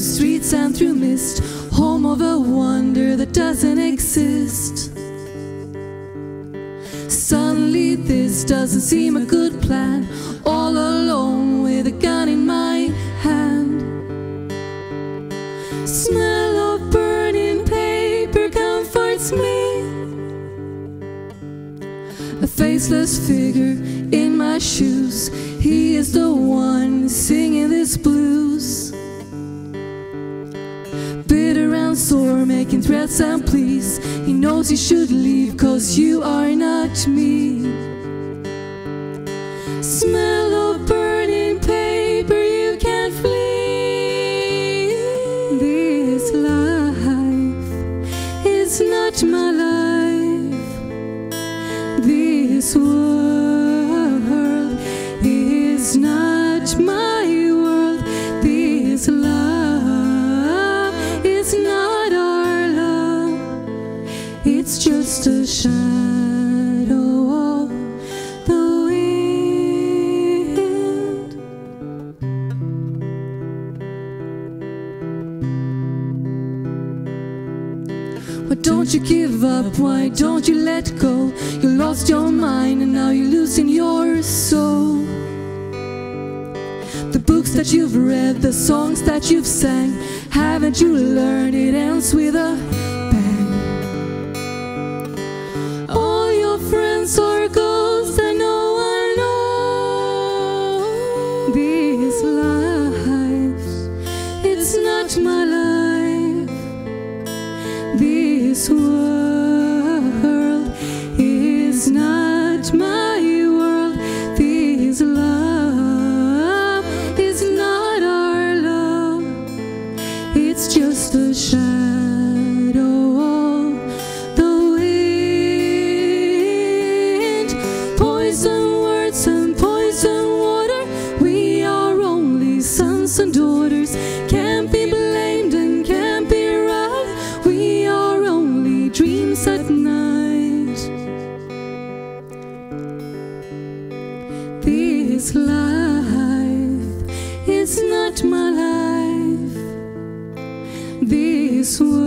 through streets and through mist, home of a wonder that doesn't exist. Suddenly this doesn't seem a good plan, all alone with a gun in my hand. Smell of burning paper comforts me. A faceless figure in my shoes, he is the one singing this blues. Bitter and sore, making threats and pleas. He knows he should leave, 'cause you are not me. Smell of burning paper, you can't flee. This life is not my life. This world is not my world. This love is not our love. It's just a shadow of the wind. Why don't you give up? Why don't you let go? You lost your mind and now you're losing your soul. The books that you've read, the songs that you've sang, haven't you learned it ends with a bang? All your friends are ghosts and no one knows. This life, it's not my life. This world is not my world. This love is not our love. It's just a shadow of the wind. Poison words and poison water, we are only sons and daughters. Can't be blamed and can't be right. We are only dreams at night. This life is not my life. This world